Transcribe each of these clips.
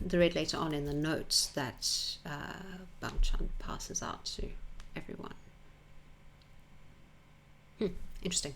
read later on in the notes that Bangchan passes out to everyone. Interesting.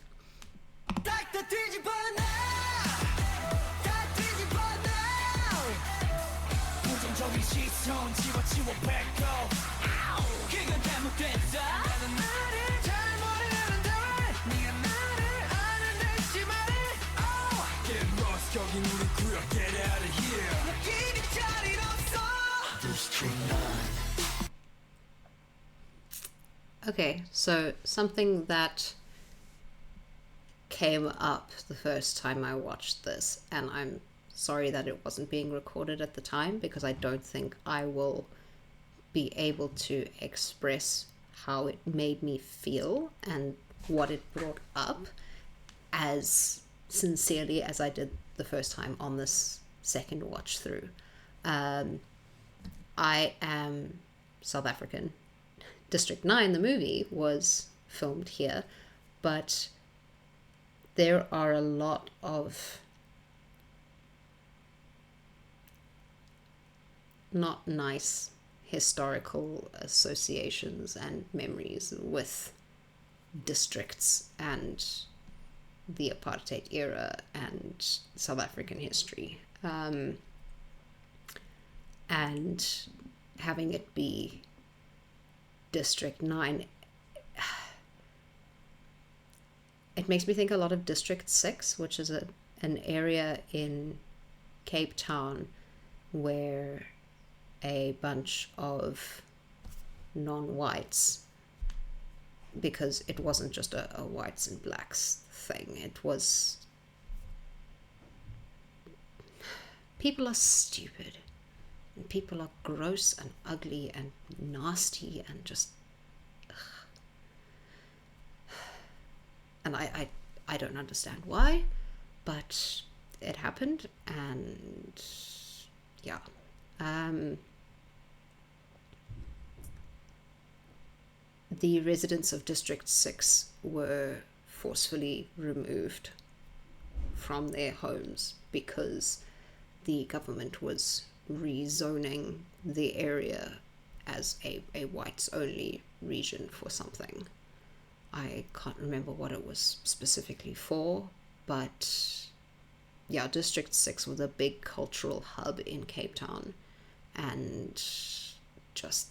Okay, so something that came up the first time I watched this, and I'm sorry that it wasn't being recorded at the time because I don't think I will be able to express how it made me feel and what it brought up as sincerely as I did the first time on this second watch through. I am South African. District 9, the movie, was filmed here, but there are a lot of not nice historical associations and memories with districts and the apartheid era and South African history. And having it be District 9, it makes me think a lot of District 6, which is an area in Cape Town where a bunch of non-whites, because it wasn't just a whites and blacks thing, it was people are stupid and people are gross and ugly and nasty and just and I don't understand why, but it happened. And yeah, the residents of District 6 were forcefully removed from their homes because the government was rezoning the area as a whites only region for something. I can't remember what it was specifically for, but yeah, District 6 was a big cultural hub in Cape Town, and just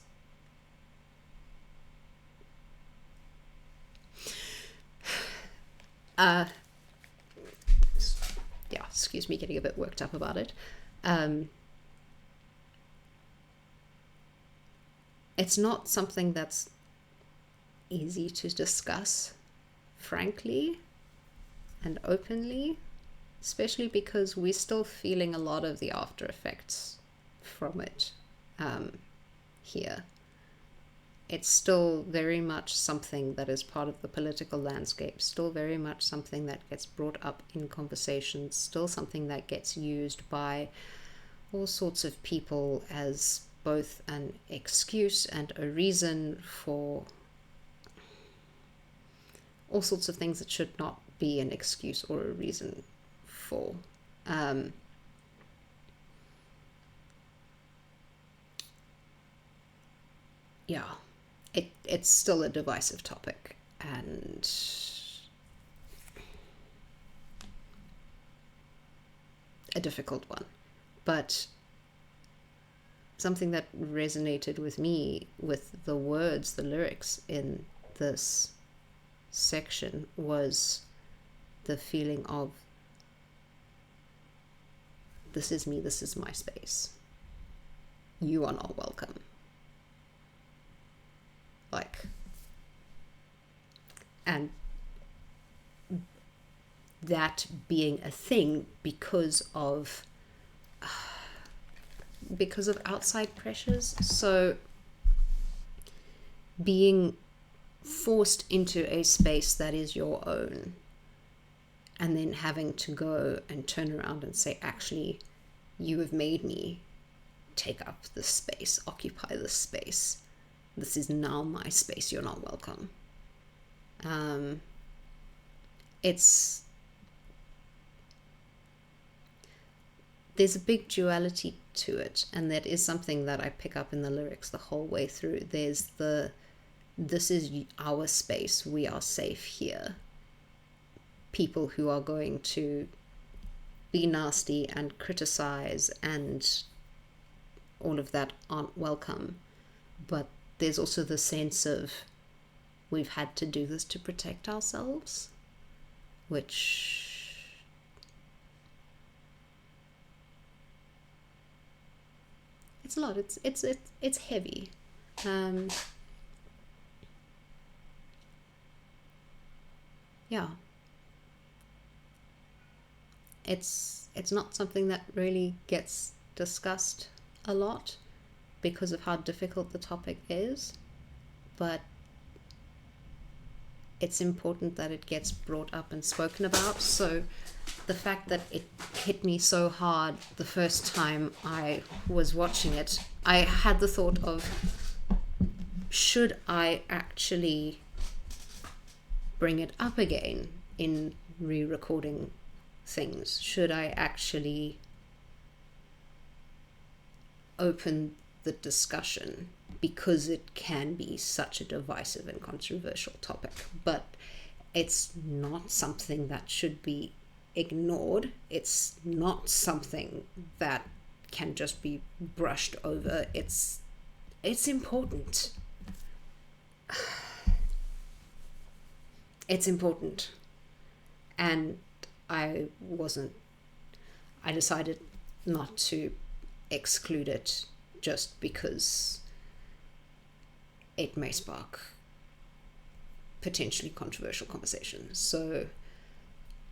yeah, excuse me getting a bit worked up about it. It's not something that's easy to discuss, frankly, and openly, especially because we're still feeling a lot of the after effects from it here. It's still very much something that is part of the political landscape, still very much something that gets brought up in conversations, still something that gets used by all sorts of people as both an excuse and a reason for all sorts of things that should not be an excuse or a reason for. Yeah, it's still a divisive topic and a difficult one, but something that resonated with me with the words, the lyrics in this section was the feeling of, this is me, this is my space, you are not welcome. Like, and that being a thing because of outside pressures. So being forced into a space that is your own, and then having to go and turn around and say, actually, you have made me take up this space, occupy this space. This is now my space, you're not welcome. there's a big duality to it, and that is something that I pick up in the lyrics the whole way through. There's this is our space, we are safe here. People who are going to be nasty and criticize and all of that aren't welcome. But there's also the sense of we've had to do this to protect ourselves, which it's a lot. It's heavy. Yeah. It's not something that really gets discussed a lot because of how difficult the topic is, but it's important that it gets brought up and spoken about. So the fact that it hit me so hard the first time I was watching it, I had the thought of, should I actually bring it up again in re-recording things? Should I actually open the discussion, because it can be such a divisive and controversial topic? But it's not something that should be ignored. It's not something that can just be brushed over. It's important. It's important. And I decided not to exclude it just because it may spark potentially controversial conversations. So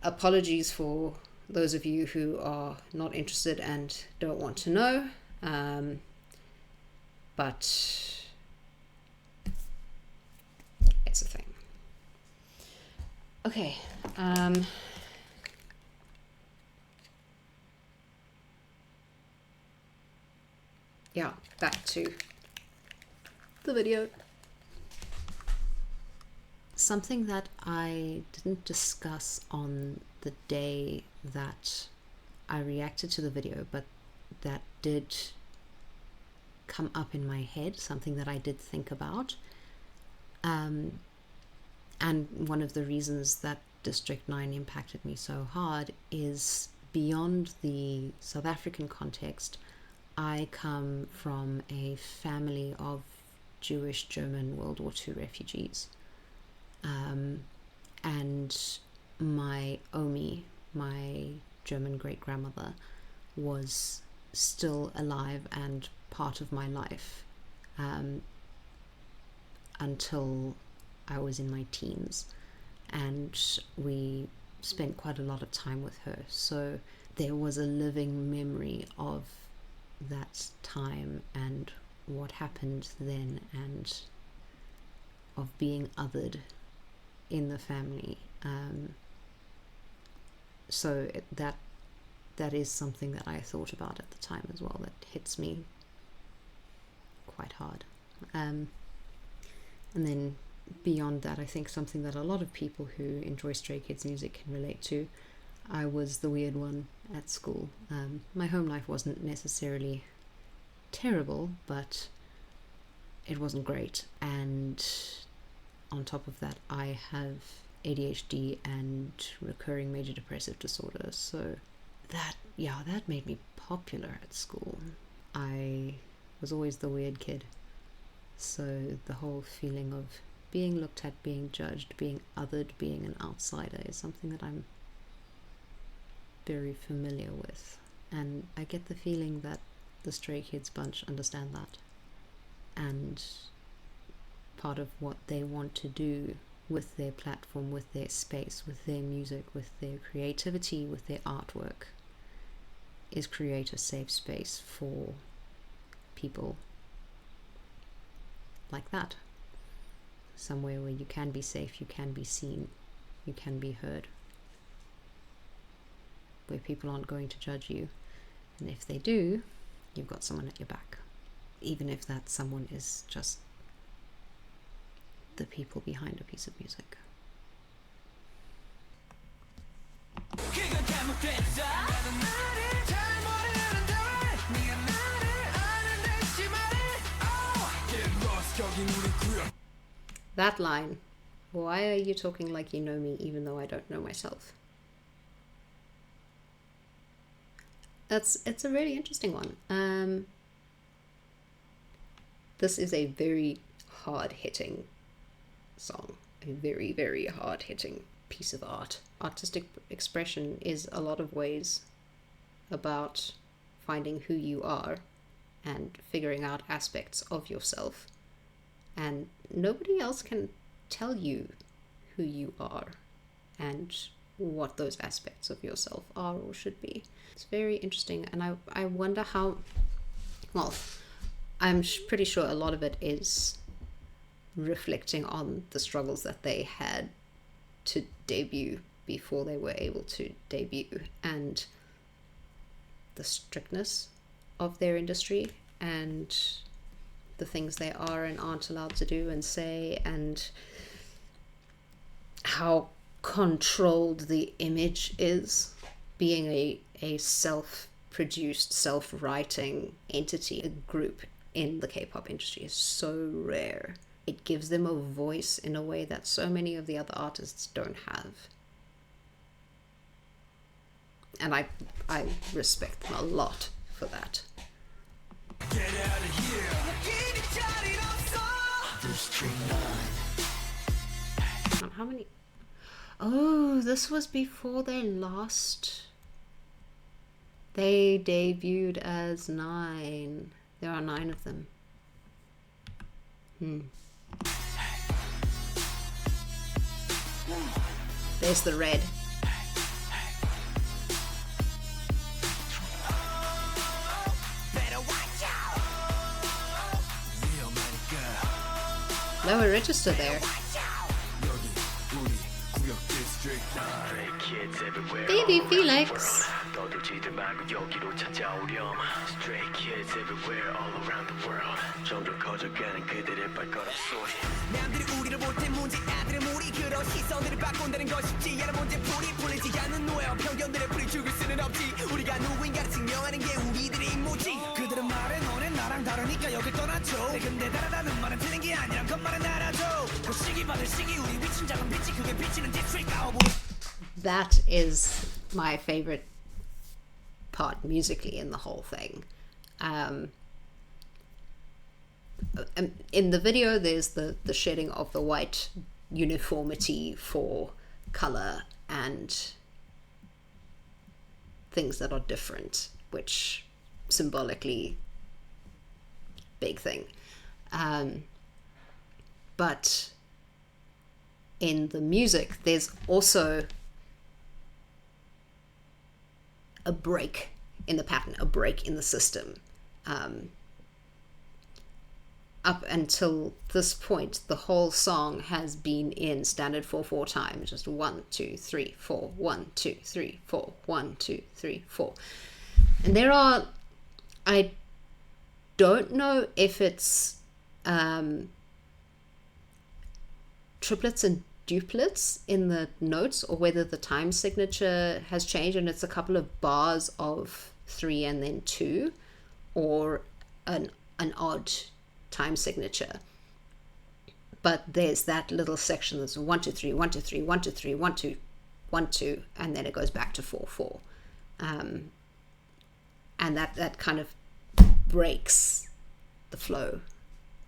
apologies for those of you who are not interested and don't want to know, but it's a thing. Okay. Yeah, back to the video. Something that I didn't discuss on the day that I reacted to the video, but that did come up in my head, something that I did think about. And one of the reasons that District 9 impacted me so hard is beyond the South African context. I come from a family of Jewish German World War II refugees. And my Omi, my German great-grandmother, was still alive and part of my life until I was in my teens. And we spent quite a lot of time with her. So there was a living memory of that time and what happened then, and of being othered in the family. So that is something that I thought about at the time as well, that hits me quite hard. And then beyond that, I think something that a lot of people who enjoy Stray Kids music can relate to. I was the weird one at school. My home life wasn't necessarily terrible, but it wasn't great. And on top of that, I have ADHD and recurring major depressive disorder. So that made me popular at school. I was always the weird kid. So the whole feeling of being looked at, being judged, being othered, being an outsider is something that I'm very familiar with, and I get the feeling that the Stray Kids bunch understand that, and part of what they want to do with their platform, with their space, with their music, with their creativity, with their artwork, is create a safe space for people like that. Somewhere where you can be safe, you can be seen, you can be heard, where people aren't going to judge you, and if they do, you've got someone at your back, even if that someone is just the people behind a piece of music. 그건 잘못됐어 나는 나를 잘 모르는 That line, why are you talking like you know me even though I don't know myself? It's a really interesting one. This is a very hard-hitting song, a very, very hard-hitting piece of art. Artistic expression is a lot of ways about finding who you are and figuring out aspects of yourself, and nobody else can tell you who you are and what those aspects of yourself are or should be. It's very interesting, and I wonder how, well, I'm pretty sure a lot of it is reflecting on the struggles that they had to debut before they were able to debut, and the strictness of their industry and the things they are and aren't allowed to do and say, and how controlled the image is, being a self-produced, self-writing entity. A group in the K-pop industry is so rare. It gives them a voice in a way that so many of the other artists don't have. And I respect them a lot for that. Get out of here. How many? Oh, this was before they lost. They debuted as 9. There are 9 of them. There's the red. Lower register there. Baby Felix. Stray kids everywhere all around the world. 점점 커져가는 그들의 발걸음 소리. 남들이 우리를 볼 때 문제 아들의 무리 그런 시선들을 바꾼다는 건 쉽지 않은 문제 풀이 풀리지 않는 노예와 편견들의 풀이 죽을 수는 없지. 우리가 누구인가를 증명하는 게 우리들의 임무지. 그들은 말해 너네 나랑 다르니까 여길 떠나줘. 근데 다르다는 말은 틀린 게 아니란 것만은 알아줘. 그 시기 받을 시기 우리 위친 작은 빛이 그게 비치는 디스트릭 아우브. That is my favorite part musically in the whole thing. In the video, there's the shedding of the white uniformity for color and things that are different, which symbolically big thing. But in the music, there's also a break in the pattern, a break in the system. Up until this point, the whole song has been in standard 4/4 time, just 1 2 3 4, 1 2 3 4, 1 2 3 4. And there are, I don't know if it's triplets and duplets in the notes, or whether the time signature has changed and it's a couple of bars of 3 and then 2, or an odd time signature. But there's that little section that's 1 2 3 1 2 3 1 2 3 1 2 1 2, and then it goes back to 4/4, and that kind of breaks the flow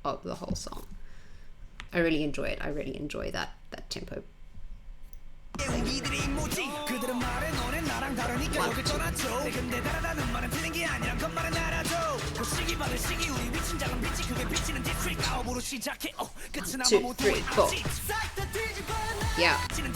of the whole song. I really enjoy it. I really enjoy that tempo. 그들은 말해 너네 나랑 다르니까 여길 떠나줘. 근데 다르다는 말은 틀린 게 아니란 것만은 알아줘. 그 시기 받을 시기 우리 위친 작은 빛이 그게 비치는 디스트릭 아홉으로 시작해. 끝은 아마 못 2 3 4. Yeah. 2 3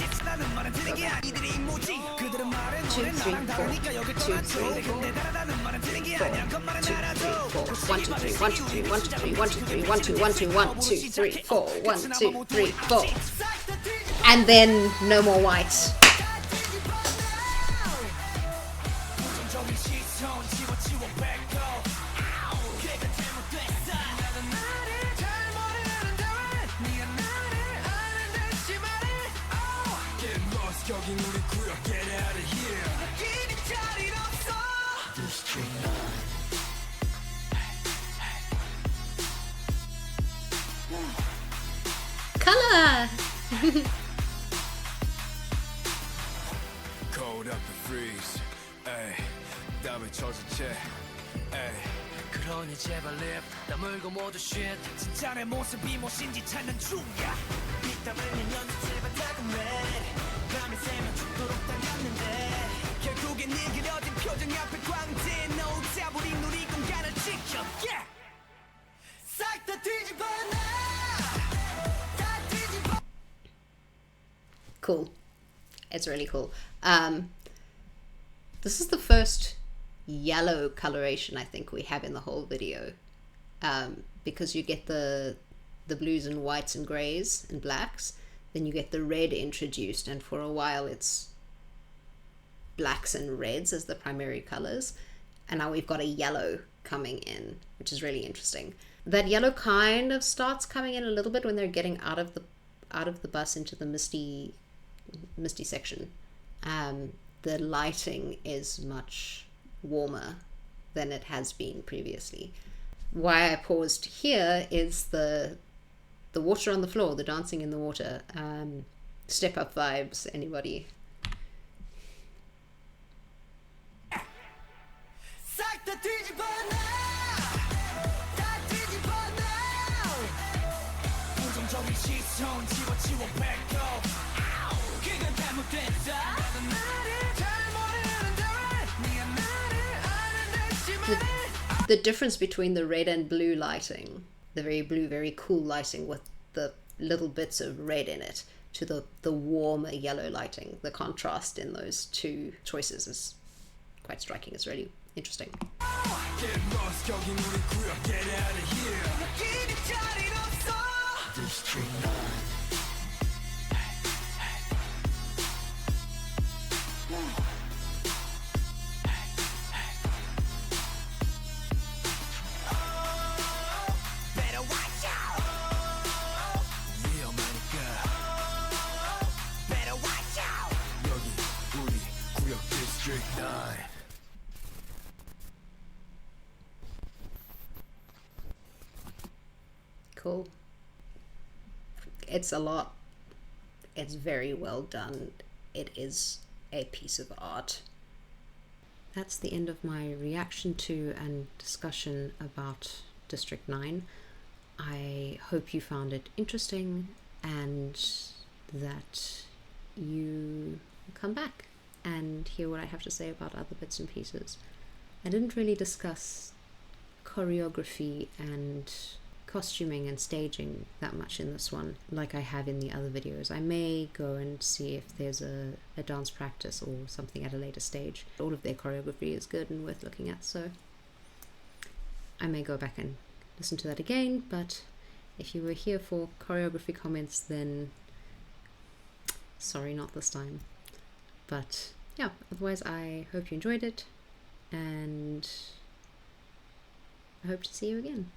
4 그들은 말해 너네 나랑 다르니까 여길 떠나줘. 근데 다르다는 말은 틀린 게 아니란 것만은 알아줘. 1 2 3 1 2 3 1 2 3 1 2 3 1 2 3 1 2 1 2 1 2 3 4 1 2 3 4, and then no more white. color! Cold up the freeze, 에이, 땀을 젖은 채, 에이. 그러니 제발 립 다물고 모두 shit 진짜 내 모습이 무엇인지 찾는 중이야 빗땀 흘린 연습 제발 다금 red 밤이 새면 죽도록 달렸는데 결국엔 네 그려진 표정 앞에 광대 No doubt 우리 누리 공간을 지켜 yeah! 싹 다 뒤집어 다 뒤집어 Cool. It's really cool. This is the first yellow coloration I think we have in the whole video, because you get the blues and whites and grays and blacks, then you get the red introduced, and for a while it's blacks and reds as the primary colors, and now we've got a yellow coming in, which is really interesting. That yellow kind of starts coming in a little bit when they're getting out of the bus into the misty section. The lighting is much warmer than it has been previously. Why I paused here is the water on the floor, the dancing in the water. Step Up vibes, anybody? The difference between the red and blue lighting, the very blue, very cool lighting with the little bits of red in it, to the warmer yellow lighting, the contrast in those two choices is quite striking. It's really interesting. Cool. It's a lot. It's very well done. It is a piece of art. That's the end of my reaction to and discussion about District 9. I hope you found it interesting and that you come back and hear what I have to say about other bits and pieces. I didn't really discuss choreography and costuming and staging that much in this one like I have in the other videos. I may go and see if there's a dance practice or something at a later stage. All of their choreography is good and worth looking at, so I may go back and listen to that again, but if you were here for choreography comments, then sorry, not this time. But yeah, otherwise I hope you enjoyed it and I hope to see you again.